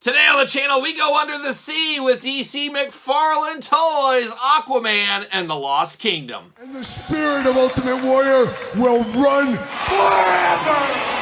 Today on the channel, we go under the sea with DC McFarlane Toys, Aquaman, and the Lost Kingdom. And the spirit of Ultimate Warrior will run forever!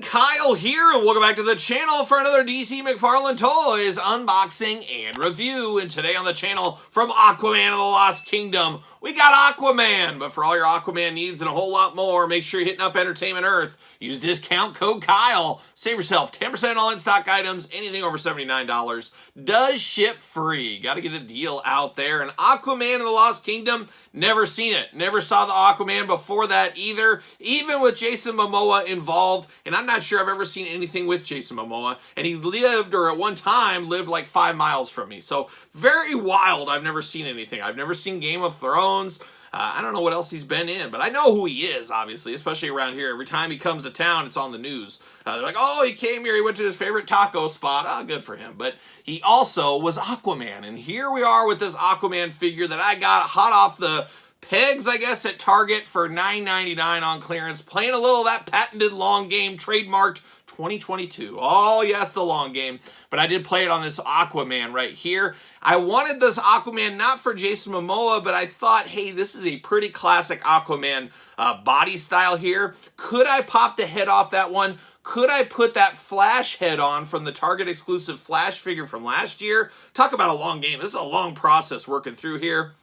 Kyle here, and welcome back to the channel for another DC McFarlane Toys unboxing and review. And today on the channel, from Aquaman and the Lost Kingdom, we got Aquaman. But for all your Aquaman needs and a whole lot more, make sure you're hitting up Entertainment Earth. Use discount code Kyle. Save yourself 10% on all in-stock items. Anything over $79 does ship free. Got to get a deal out there. And Aquaman and the Lost Kingdom, never seen it. Never saw the Aquaman before that either, even with Jason Momoa involved. And I'm not sure I've ever seen anything with Jason Momoa. And he lived, or at one time, lived like 5 miles from me. So very wild. I've never seen anything. I've never seen Game of Thrones. I don't know what else he's been in, but I know who he is, obviously, especially around here. Every time he comes to town, it's on the news. They're like, oh, he came here, he went to his favorite taco spot. Oh, good for him. But he also was Aquaman, and here we are with this Aquaman figure that I got hot off the pegs, I guess, at Target for $9.99 on clearance, playing a little of that patented long game, trademarked 2022. Oh, yes, the long game. But I did play it on this Aquaman right here. I wanted this Aquaman not for Jason Momoa, but I thought, hey, this is a pretty classic Aquaman body style here. Could I pop the head off that one? Could I put that Flash head on from the Target exclusive Flash figure from last year? Talk about a long game. This is a long process working through here.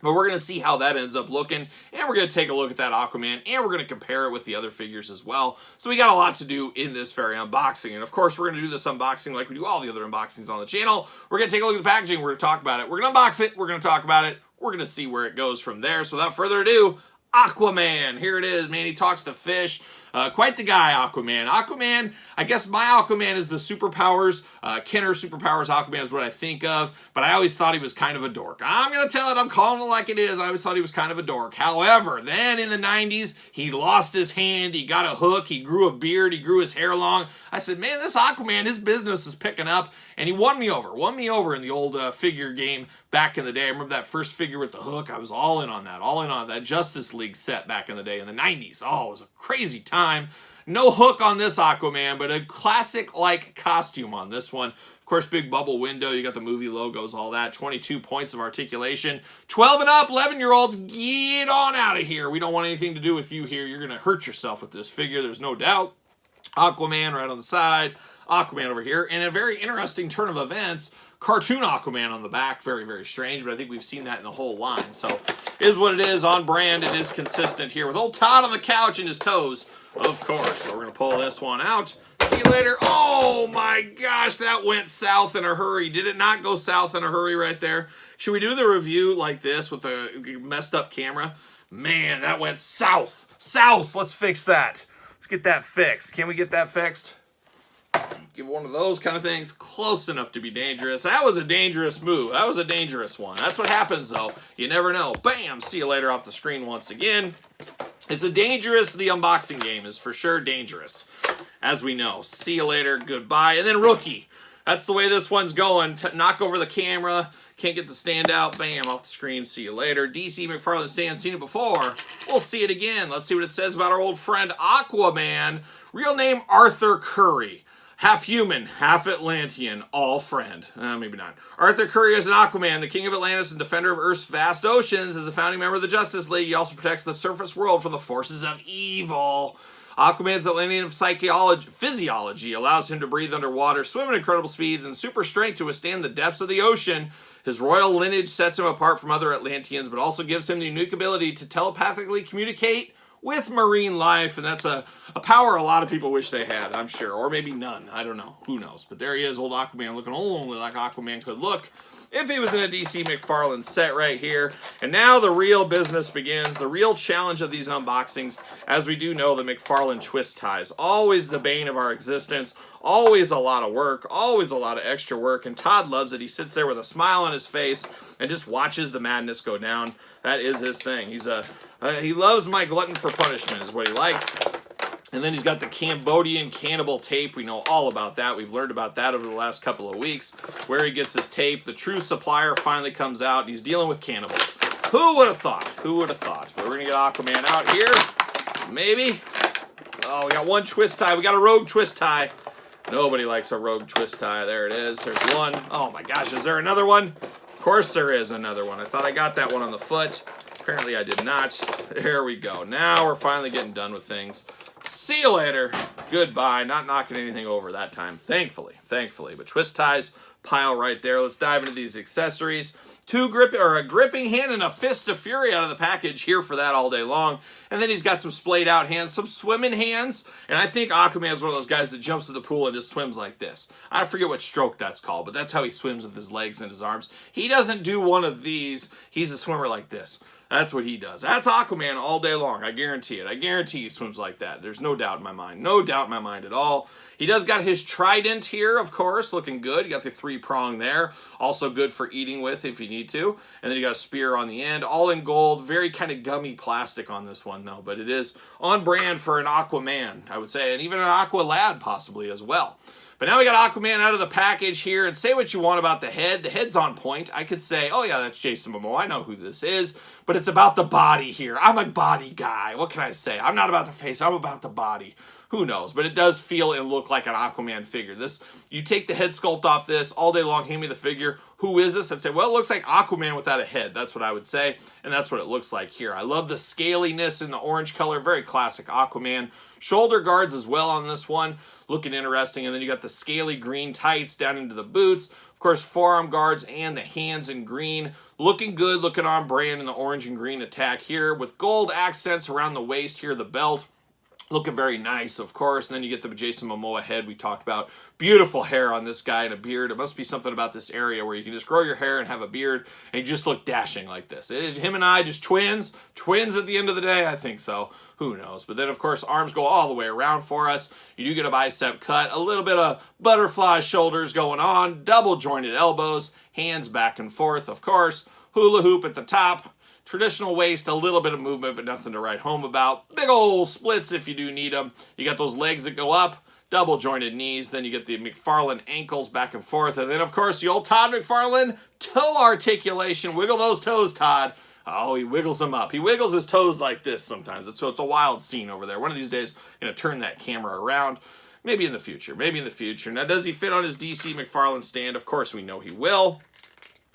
But we're going to see how that ends up looking, and we're going to take a look at that Aquaman, and we're going to compare it with the other figures as well. So we got a lot to do in this very unboxing, and of course we're going to do this unboxing like we do all the other unboxings on the channel. We're going to take a look at the packaging, we're going to talk about it, we're going to unbox it, we're going to talk about it, we're going to see where it goes from there. So without further ado, Aquaman. Here it is, man. He talks to fish. Quite the guy, Aquaman. Aquaman, I guess my Aquaman is the superpowers. Kenner superpowers Aquaman is what I think of, but I always thought he was kind of a dork. I'm going to tell it, I'm calling it like it is. I always thought he was kind of a dork. However, then in the 90s, he lost his hand, he got a hook, he grew a beard, he grew his hair long. I said, man, this Aquaman, his business is picking up, and he won me over in the old figure game back in the day. I remember that first figure with the hook. I was all in on that Justice League set back in the day in the 90s. Oh, it was a crazy time. No hook on this Aquaman, but a classic-like costume on this one. Of course, big bubble window. You got the movie logos, all that. 22 points of articulation. 12 and up, 11-year-olds, get on out of here. We don't want anything to do with you here. You're going to hurt yourself with this figure, there's no doubt. Aquaman right on the side. Aquaman over here. And a very interesting turn of events. Cartoon Aquaman on the back. Very, very strange, but I think we've seen that in the whole line. So, it is what it is. On brand, it is consistent here with old Todd on the couch and his toes. Of course. So we're going to pull this one out. See you later. Oh my gosh, that went south in a hurry. Did it not go south in a hurry right there? Should we do the review like this with the messed up camera? Man, that went south. South. Let's fix that. Let's get that fixed. Can we get that fixed? Give one of those kind of things close enough to be dangerous. That was a dangerous move. That was a dangerous one. That's what happens, though. You never know. Bam! See you later off the screen once again. It's a dangerous, the unboxing game is for sure dangerous, as we know. See you later, goodbye. And then Rookie. That's the way this one's going. Knock over the camera. Can't get the stand out. Bam, off the screen. See you later. DC McFarlane stand. Seen it before. We'll see it again. Let's see what it says about our old friend Aquaman. Real name Arthur Curry. Half human, half Atlantean, all friend. Maybe not. Arthur Curry is an Aquaman, the king of Atlantis and defender of Earth's vast oceans. As a founding member of the Justice League, he also protects the surface world from the forces of evil. Aquaman's Atlantean physiology allows him to breathe underwater, swim at incredible speeds, and super strength to withstand the depths of the ocean. His royal lineage sets him apart from other Atlanteans, but also gives him the unique ability to telepathically communicate with marine life, and that's a power a lot of people wish they had, I'm sure. Or maybe none. I don't know. Who knows? But there he is, old Aquaman, looking only like Aquaman could look. if he was in a DC McFarlane set right here. And now the real business begins, the real challenge of these unboxings. As we do know, the McFarlane twist ties, always the bane of our existence, always a lot of work, always a lot of extra work, and Todd loves it. He sits there with a smile on his face and just watches the madness go down. That is his thing. He loves my glutton for punishment is what he likes. And then he's got the Cambodian cannibal tape. We know all about that. We've learned about that over the last couple of weeks. Where he gets his tape. The true supplier finally comes out. He's dealing with cannibals. Who would have thought? Who would have thought? But we're going to get Aquaman out here. Maybe. Oh, we got one twist tie. We got a rogue twist tie. Nobody likes a rogue twist tie. There it is. There's one. Oh my gosh, is there another one? Of course there is another one. I thought I got that one on the foot. Apparently I did not. There we go. Now we're finally getting done with things. See you later. Goodbye. Not knocking anything over that time. Thankfully. But twist ties pile right there. Let's dive into these accessories. A gripping hand and a fist of fury out of the package. Here for that all day long. And then he's got some splayed out hands, some swimming hands. And I think Aquaman's one of those guys that jumps to the pool and just swims like this. I forget what stroke that's called, but that's how he swims with his legs and his arms. He doesn't do one of these. He's a swimmer like this. That's what he does. That's Aquaman all day long. I guarantee it. I guarantee he swims like that. There's no doubt in my mind. No doubt in my mind at all. He does got his trident here, of course, looking good. You got the 3-prong there. Also good for eating with if you need to. And then you got a spear on the end. All in gold. Very kind of gummy plastic on this one, though. But it is on brand for an Aquaman, I would say. And even an Aqualad, possibly, as well. But now we got Aquaman out of the package here, and say what you want about the head. The head's on point. I could say, oh yeah, that's Jason Momoa. I know who this is. But it's about the body here. I'm a body guy. What can I say? I'm not about the face. I'm about the body. Who knows? But it does feel and look like an Aquaman figure. You take the head sculpt off this all day long, hand me the figure. Who is this? I'd say, well, it looks like Aquaman without a head. That's what I would say, and that's what it looks like here. I love the scaliness in the orange color. Very classic Aquaman. Shoulder guards as well on this one. Looking interesting. And then you got the scaly green tights down into the boots. Of course, forearm guards and the hands in green. Looking good, looking on brand in the orange and green attack here with gold accents around the waist here, the belt. Looking very nice, of course. And then you get the Jason Momoa head we talked about. Beautiful hair on this guy and a beard. It must be something about this area where you can just grow your hair and have a beard and you just look dashing like this. Him and I, just twins. Twins at the end of the day? I think so. Who knows? But then, of course, arms go all the way around for us. You do get a bicep cut. A little bit of butterfly shoulders going on. Double jointed elbows. Hands back and forth, of course. Hula hoop at the top. Traditional waist, a little bit of movement, but nothing to write home about. Big old splits if you do need them. You got those legs that go up, double jointed knees. Then you get the McFarlane ankles back and forth. And then, of course, the old Todd McFarlane toe articulation. Wiggle those toes, Todd. Oh, he wiggles them up. He wiggles his toes like this sometimes. It's a wild scene over there. One of these days, I'm going to turn that camera around. Maybe in the future. Now, does he fit on his DC McFarlane stand? Of course, we know he will.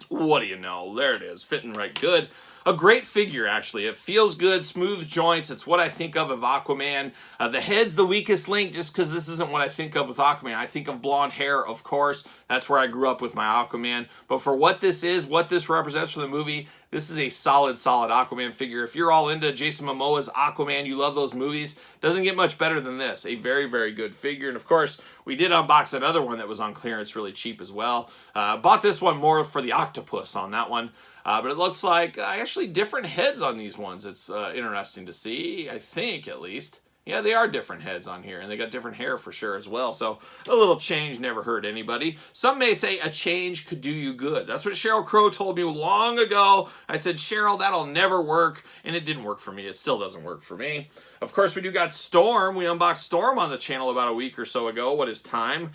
What do you know? There it is. Fitting right good. A great figure, actually. It feels good, smooth joints. It's what I think of Aquaman. The head's the weakest link just because this isn't what I think of with Aquaman. I think of blonde hair, of course. That's where I grew up with my Aquaman. But for what this is, what this represents for the movie, this is a solid Aquaman figure. If you're all into Jason Momoa's Aquaman, you love those movies, doesn't get much better than this. A very, very good figure. And of course, we did unbox another one that was on clearance really cheap as well. Bought this one more for the octopus on that one. But it looks like actually different heads on these ones. It's interesting to see, I think at least. Yeah, they are different heads on here, and they got different hair for sure as well. So a little change never hurt anybody. Some may say a change could do you good. That's what Sheryl Crow told me long ago. I said, Sheryl, that'll never work, and it didn't work for me. It still doesn't work for me. Of course, we do got Storm. We unboxed Storm on the channel about a week or so ago. What is time?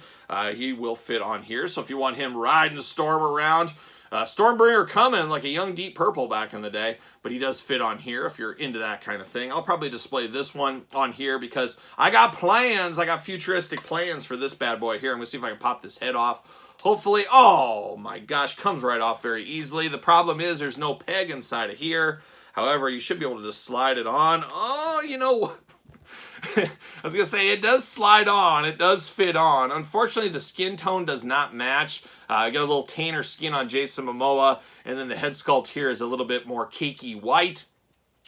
He will fit on here. So if you want him riding Storm around, Stormbringer coming like a young Deep Purple back in the day, but he does fit on here if you're into that kind of thing. I'll probably display this one on here because I got plans. I got futuristic plans for this bad boy here. I'm going to see if I can pop this head off. Hopefully, oh my gosh, comes right off very easily. The problem is there's no peg inside of here. However, you should be able to just slide it on. Oh, you know what? I was going to say, it does slide on. It does fit on. Unfortunately, the skin tone does not match. I got a little tanner skin on Jason Momoa, and then the head sculpt here is a little bit more cakey white.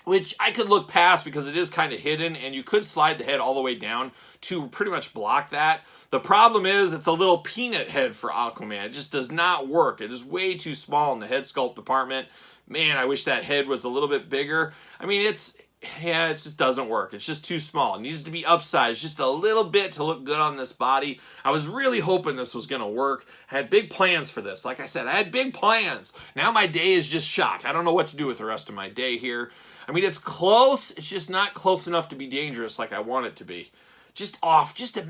which I could look past because it is kind of hidden, and you could slide the head all the way down to pretty much block that. The problem is it's a little peanut head for Aquaman. It just does not work. It is way too small in the head sculpt department. Man, I wish that head was a little bit bigger. I mean, it just doesn't work. It's just too small. It needs to be upsized just a little bit to look good on this body. I was really hoping this was going to work. I had big plans for this. Like I said, I had big plans. Now my day is just shot. I don't know what to do with the rest of my day here. I mean, it's close. It's just not close enough to be dangerous like I want it to be. Just off, just a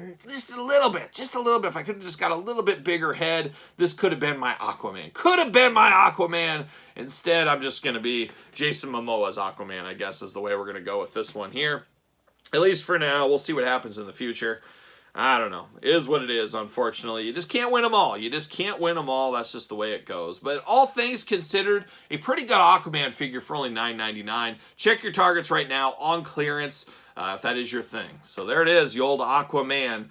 little bit, just a little bit. If I could have just got a little bit bigger head, this could have been my Aquaman. Could have been my Aquaman. Instead, I'm just going to be Jason Momoa's Aquaman, I guess, is the way we're going to go with this one here. At least for now. We'll see what happens in the future. I don't know. It is what it is, unfortunately. You just can't win them all. You just can't win them all. That's just the way it goes. But all things considered, a pretty good Aquaman figure for only $9.99. Check your targets right now on clearance if that is your thing. So there it is, the old Aquaman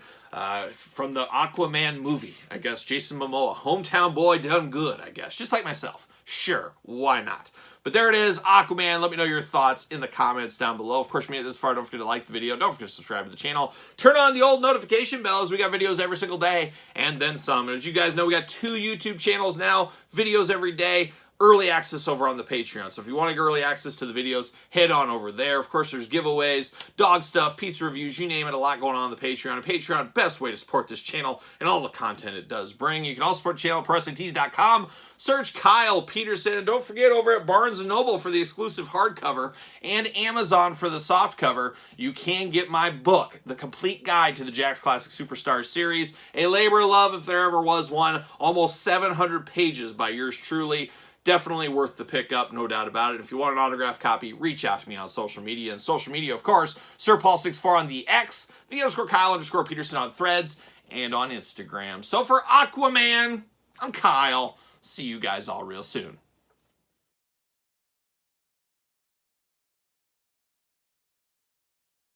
from the Aquaman movie. I guess Jason Momoa, hometown boy done good, I guess. Just like myself. Sure, why not? But there it is, Aquaman. Let me know your thoughts in the comments down below. Of course, if you made it this far, don't forget to like the video. Don't forget to subscribe to the channel. Turn on the old notification bell as we got videos every single day and then some. And as you guys know, we got 2 YouTube channels now, videos every day. Early access over on the Patreon. So if you want to get early access to the videos, head on over there. Of course, there's giveaways, dog stuff, pizza reviews, you name it, a lot going on the Patreon. And Patreon, best way to support this channel and all the content it does bring. You can also support the channel at ProWrestlingTees.com. Search Kyle Peterson. And don't forget over at Barnes & Noble for the exclusive hardcover and Amazon for the softcover, you can get my book, The Complete Guide to the Jakks Classic Superstars series. A labor of love if there ever was one. Almost 700 pages by yours truly. Definitely worth the pickup, no doubt about it. If you want an autographed copy, reach out to me on social media. And social media, of course, SirPaul64 on the X, the _Kyle_Peterson on Threads, and on Instagram. So for Aquaman, I'm Kyle. See you guys all real soon.